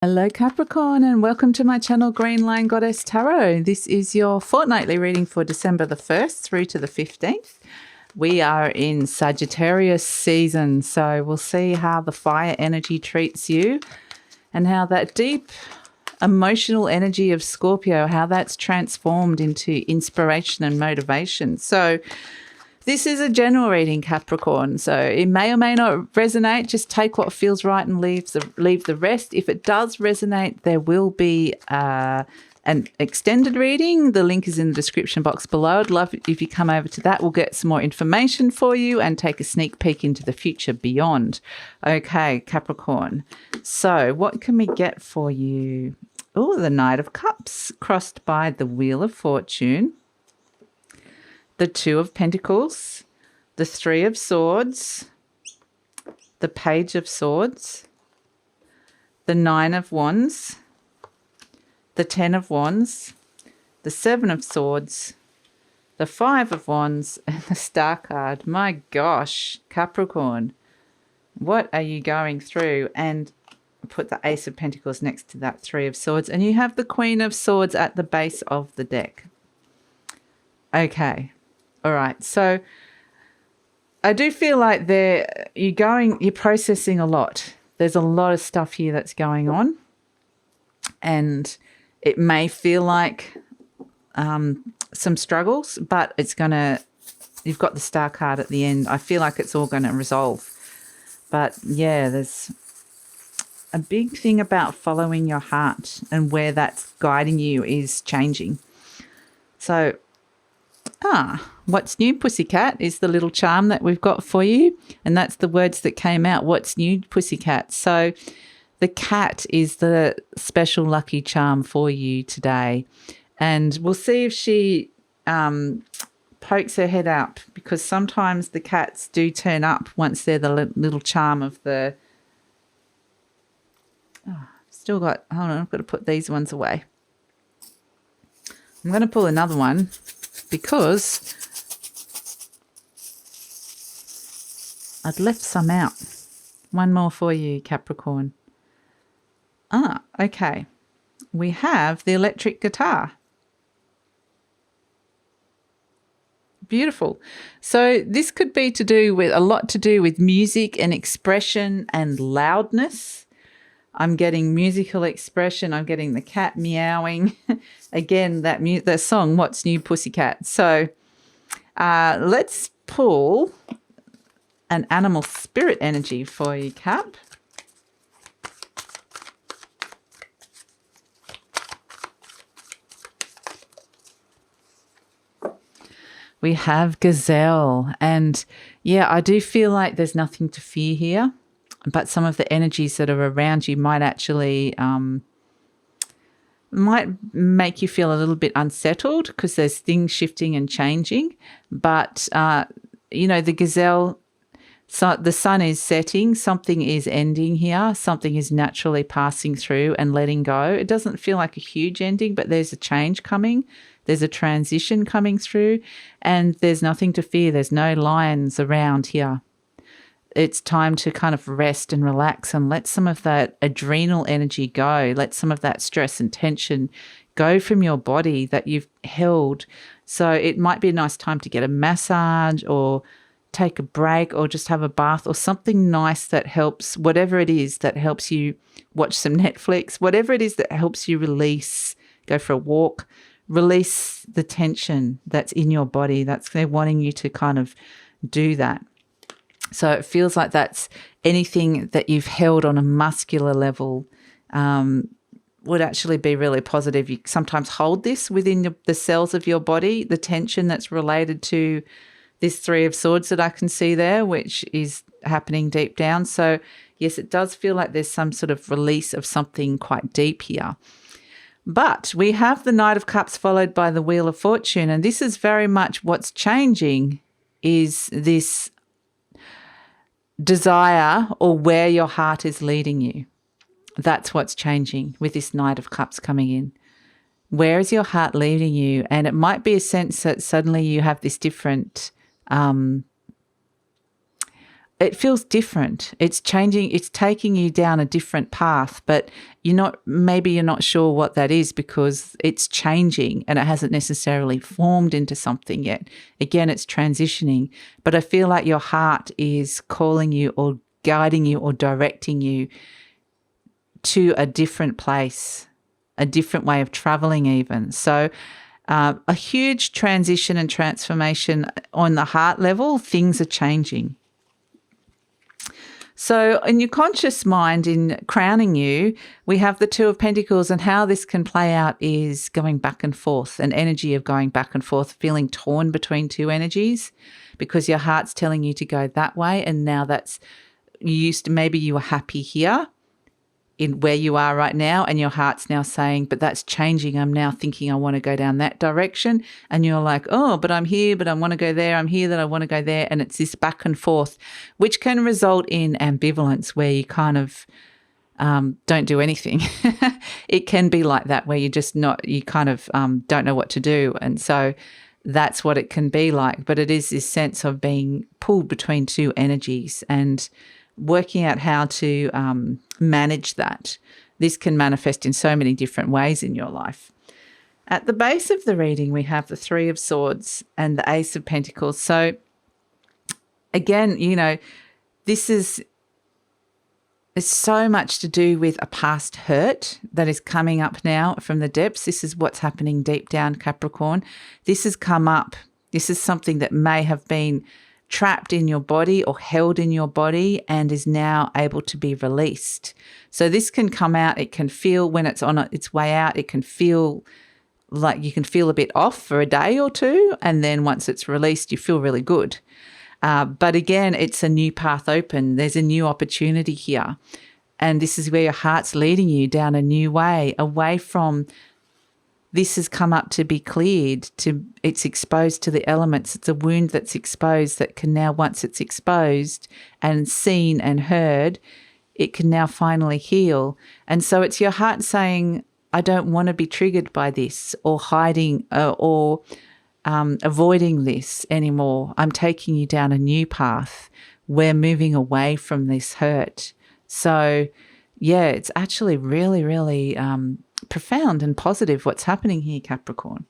Hello Capricorn, and welcome to my channel GreenLion Goddess Tarot. This is your fortnightly reading for December the 1st through to the 15th. We are in Sagittarius season, so we'll see how the fire energy treats you and how that deep emotional energy of Scorpio, how that's transformed into inspiration and motivation. So this is a general reading, Capricorn, so it may or may not resonate. Just take what feels right and leave the rest. If it does resonate, there will be an extended reading. The link is in the description box below. I'd love it if you come over to that. We'll get some more information for you and take a sneak peek into the future beyond. Okay, Capricorn. So what can we get for you? Oh, the Knight of Cups crossed by the Wheel of Fortune, the Two of Pentacles, the Three of Swords, the Page of Swords, the Nine of Wands, the Ten of Wands, the Seven of Swords, the Five of Wands, and the Star card. My gosh, Capricorn, what are you going through? And put the Ace of Pentacles next to that Three of Swords, and you have the Queen of Swords at the base of the deck. Okay. All right, so I do feel like you're processing a lot. There's a lot of stuff here that's going on, and it may feel like some struggles, but you've got the Star card at the end. I feel like it's all going to resolve. But yeah, there's a big thing about following your heart, and where that's guiding you is changing. So what's new, Pussycat, is the little charm that we've got for you. And that's the words that came out. What's new, Pussycat? So the cat is the special lucky charm for you today. And we'll see if she pokes her head up, because sometimes the cats do turn up once they're the little charm of the... hold on, I've got to put these ones away. I'm going to pull another one, because I'd left some out. One more for you, Capricorn. Okay. We have the electric guitar. Beautiful. So this could be a lot to do with music and expression and loudness. I'm getting musical expression. I'm getting the cat meowing. Again, the song, What's New, Pussycat? So let's pull an animal spirit energy for you, Cap. We have Gazelle. And yeah, I do feel like there's nothing to fear here. But some of the energies that are around you might actually might make you feel a little bit unsettled, because there's things shifting and changing. But, the Gazelle, so the sun is setting, something is ending here, something is naturally passing through and letting go. It doesn't feel like a huge ending, but there's a change coming. There's a transition coming through, and there's nothing to fear. There's no lions around here. It's time to kind of rest and relax and let some of that adrenal energy go. Let some of that stress and tension go from your body that you've held. So it might be a nice time to get a massage or take a break or just have a bath or something nice that helps, whatever it is that helps you watch some Netflix, whatever it is that helps you release, go for a walk, release the tension that's in your body. They're wanting you to kind of do that. So it feels like that's anything that you've held on a muscular level would actually be really positive. You sometimes hold this within the cells of your body, the tension that's related to this Three of Swords that I can see there, which is happening deep down. So yes, it does feel like there's some sort of release of something quite deep here. But we have the Knight of Cups followed by the Wheel of Fortune, and this is very much what's changing is this desire or where your heart is leading you. That's what's changing with this Knight of Cups coming in. Where is your heart leading you? And it might be a sense that suddenly you have this different it feels different. It's changing. It's taking you down a different path, but maybe you're not sure what that is because it's changing and it hasn't necessarily formed into something yet. Again, it's transitioning, but I feel like your heart is calling you or guiding you or directing you to a different place, a different way of traveling even. So a huge transition and transformation on the heart level. Things are changing. So in your conscious mind, in crowning you, we have the Two of Pentacles, and how this can play out is going back and forth, an energy of going back and forth, feeling torn between two energies because your heart's telling you to go that way, and now maybe you were happy here in where you are right now, and your heart's now saying, but that's changing. I'm now thinking I want to go down that direction. And you're like, oh, but I'm here, but I want to go there. I'm here, that I want to go there. And it's this back and forth, which can result in ambivalence where you kind of don't do anything. It can be like that where you kind of don't know what to do. And so that's what it can be like. But it is this sense of being pulled between two energies and working out how to manage that. This can manifest in so many different ways in your life. At the base of the reading, we have the Three of Swords and the Ace of Pentacles. So again, it's so much to do with a past hurt that is coming up now from the depths. This is what's happening deep down, Capricorn. This has come up. This is something that may have been trapped in your body or held in your body and is now able to be released. So this can come out. It can feel when it's on its way out, it can feel like you can feel a bit off for a day or two. And then once it's released, you feel really good. But again, it's a new path open. There's a new opportunity here. And this is where your heart's leading you down a new way, away from this has come up to be cleared, it's exposed to the elements. It's a wound that's exposed that can now, once it's exposed and seen and heard, it can now finally heal. And so it's your heart saying, I don't want to be triggered by this or hiding or avoiding this anymore. I'm taking you down a new path. We're moving away from this hurt. So yeah, it's actually really, really profound and positive what's happening here, Capricorn.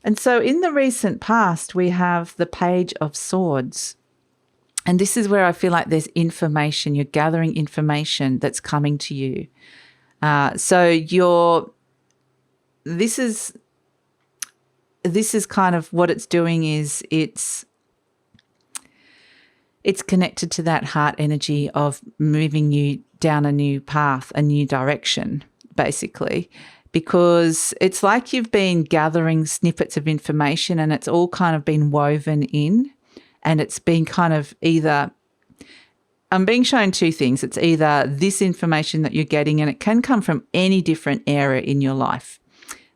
And so in the recent past, we have the Page of Swords. And this is where I feel like there's information. You're gathering information that's coming to you. This is kind of what it's doing is it's connected to that heart energy of moving you down a new path, a new direction, basically, because it's like you've been gathering snippets of information and it's all kind of been woven in, and it's been kind of either, I'm being shown two things. It's either this information that you're getting, and it can come from any different area in your life,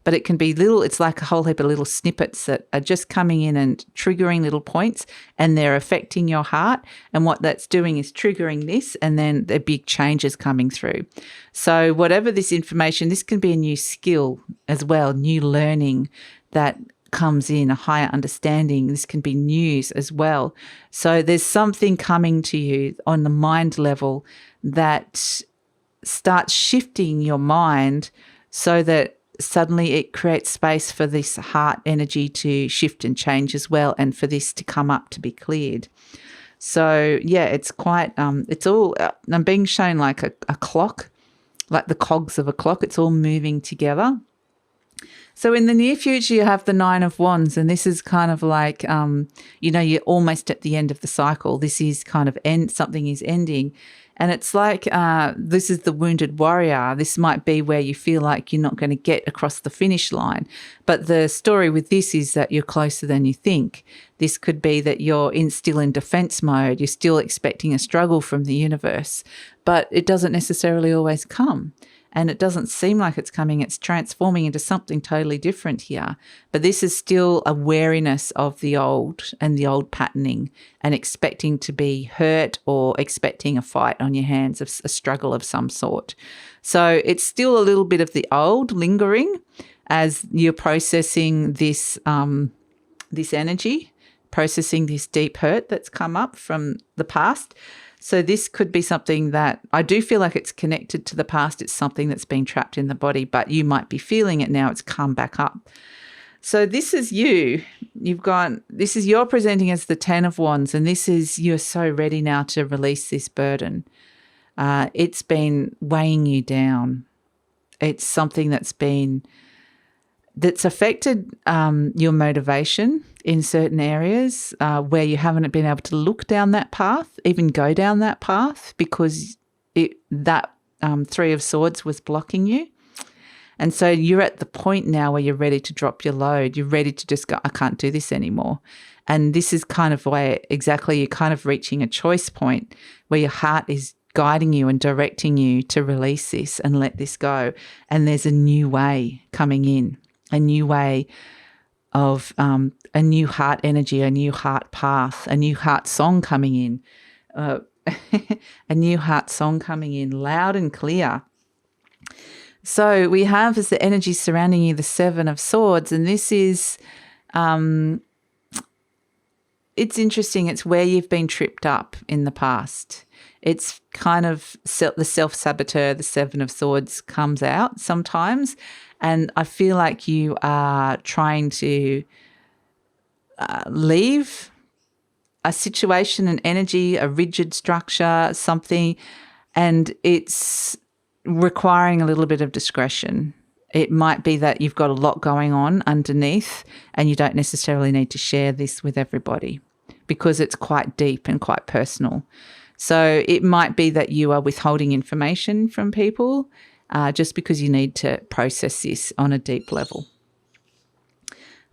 but it can be it's like a whole heap of little snippets that are just coming in and triggering little points, and they're affecting your heart. And what that's doing is triggering this, and then the big changes coming through. So whatever this information, this can be a new skill as well, new learning that comes in, a higher understanding. This can be news as well. So there's something coming to you on the mind level that starts shifting your mind so that suddenly it creates space for this heart energy to shift and change as well, and for this to come up to be cleared. So yeah, it's quite, it's all, I'm being shown like a clock, like the cogs of a clock. It's all moving together. So in the near future, you have the Nine of Wands, and this is kind of like, you're almost at the end of the cycle. This is kind of something is ending. And it's like this is the wounded warrior. This might be where you feel like you're not going to get across the finish line. But the story with this is that you're closer than you think. This could be that you're still in defense mode. You're still expecting a struggle from the universe, but it doesn't necessarily always come. And it doesn't seem like it's coming. It's transforming into something totally different here. But this is still a wariness of the old and the old patterning, and expecting to be hurt or expecting a fight on your hands, a struggle of some sort. So it's still a little bit of the old lingering as you're processing this, this energy. processing this deep hurt that's come up from the past. So this could be something that I do feel like it's connected to the past. It's something that's been trapped in the body, but you might be feeling it now. It's come back up. So this is you. You're presenting as the 10 of Wands, and you're so ready now to release this burden. It's been weighing you down. It's something that's affected your motivation in certain areas where you haven't been able to look down that path, even go down that path, because that 3 of Swords was blocking you. And so you're at the point now where you're ready to drop your load. You're ready to just go, I can't do this anymore. And this is kind of where exactly you're kind of reaching a choice point where your heart is guiding you and directing you to release this and let this go. And there's a new way coming in, a new way of a new heart energy, a new heart path, a new heart song coming in, a new heart song coming in loud and clear. So we have as the energy surrounding you the 7 of Swords, and this is, it's interesting. It's where you've been tripped up in the past. It's kind of the self-saboteur, the 7 of Swords comes out sometimes, and I feel like you are trying to leave a situation, an energy, a rigid structure, something, and it's requiring a little bit of discretion. It might be that you've got a lot going on underneath and you don't necessarily need to share this with everybody because it's quite deep and quite personal. So it might be that you are withholding information from people just because you need to process this on a deep level.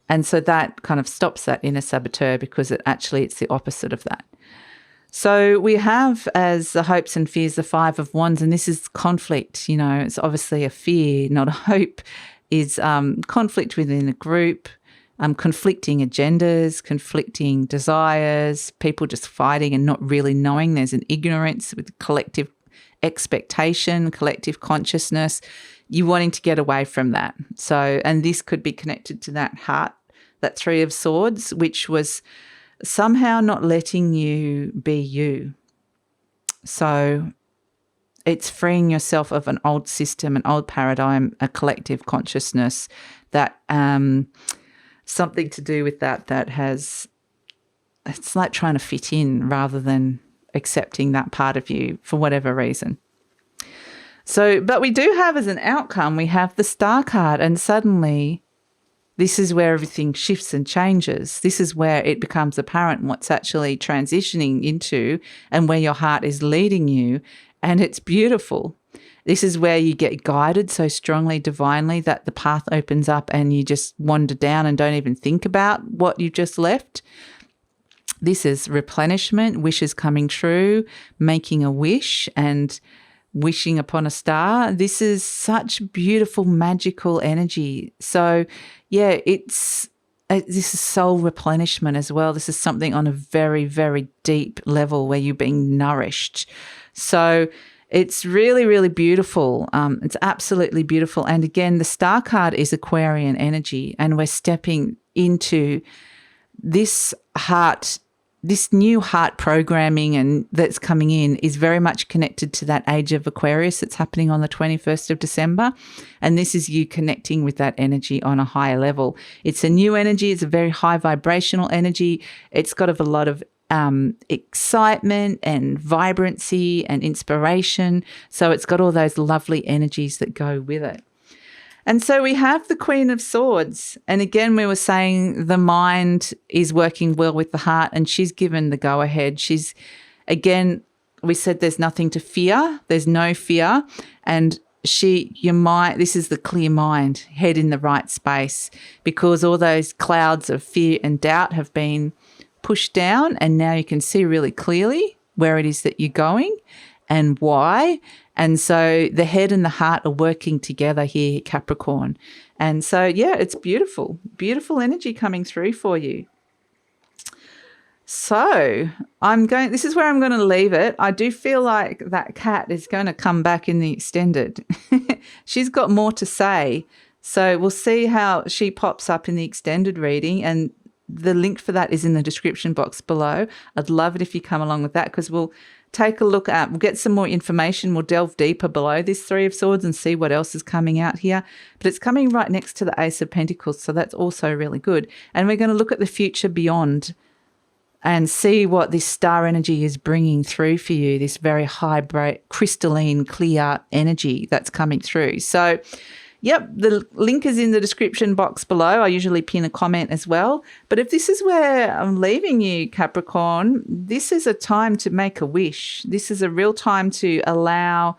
And so that kind of stops that inner saboteur because it's the opposite of that. So we have as the hopes and fears the 5 of Wands, and this is conflict. It's obviously a fear, not a hope, is conflict within a group, conflicting agendas, conflicting desires, people just fighting and not really knowing. There's an ignorance with collective expectation, collective consciousness. You wanting to get away from that. So, and this could be connected to that heart, that 3 of Swords, which was somehow not letting you be you. So it's freeing yourself of an old system, an old paradigm, a collective consciousness that something to do with that has, it's like trying to fit in rather than accepting that part of you for whatever reason. So, but we do have as an outcome, we have the Star card, and suddenly this is where everything shifts and changes. This is where it becomes apparent what's actually transitioning into and where your heart is leading you. And it's beautiful. This is where you get guided so strongly, divinely, that the path opens up and you just wander down and don't even think about what you just left. This is replenishment, wishes coming true, making a wish and wishing upon a star. This is such beautiful, magical energy. So, yeah, this is soul replenishment as well. This is something on a very, very deep level where you're being nourished. So it's really, really beautiful. It's absolutely beautiful. And again, the Star card is Aquarian energy, and we're stepping into this heart. This new heart programming and that's coming in is very much connected to that age of Aquarius that's happening on the 21st of December. And this is you connecting with that energy on a higher level. It's a new energy. It's a very high vibrational energy. It's got a lot of excitement and vibrancy and inspiration. So it's got all those lovely energies that go with it. And so we have the Queen of Swords. And again, we were saying the mind is working well with the heart, and she's given the go-ahead. Again, we said there's nothing to fear. There's no fear. And this is the clear mind, head in the right space, because all those clouds of fear and doubt have been pushed down, and now you can see really clearly where it is that you're going and why. And so the head and the heart are working together here, Capricorn. And so, yeah, it's beautiful, beautiful energy coming through for you. So this is where I'm going to leave it. I do feel like that cat is going to come back in the extended. She's got more to say. So we'll see how she pops up in the extended reading. And The link for that is in the description box below. I'd love it if you come along with that, because we'll take a look at, we'll get some more information. We'll delve deeper below this Three of Swords and see what else is coming out here. But it's coming right next to the Ace of Pentacles, so that's also really good. And we're going to look at the future beyond and see what this star energy is bringing through for you, this very high, bright, crystalline, clear energy that's coming through. So, yep, the link is in the description box below. I usually pin a comment as well. But if this is where I'm leaving you, Capricorn, this is a time to make a wish. This is a real time to allow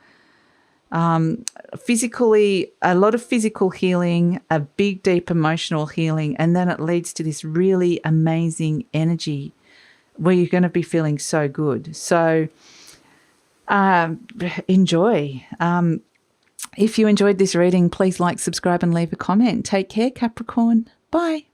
physically, a lot of physical healing, a big, deep emotional healing, and then it leads to this really amazing energy where you're going to be feeling so good. So enjoy. If you enjoyed this reading, please like, subscribe, and leave a comment. Take care, Capricorn. Bye.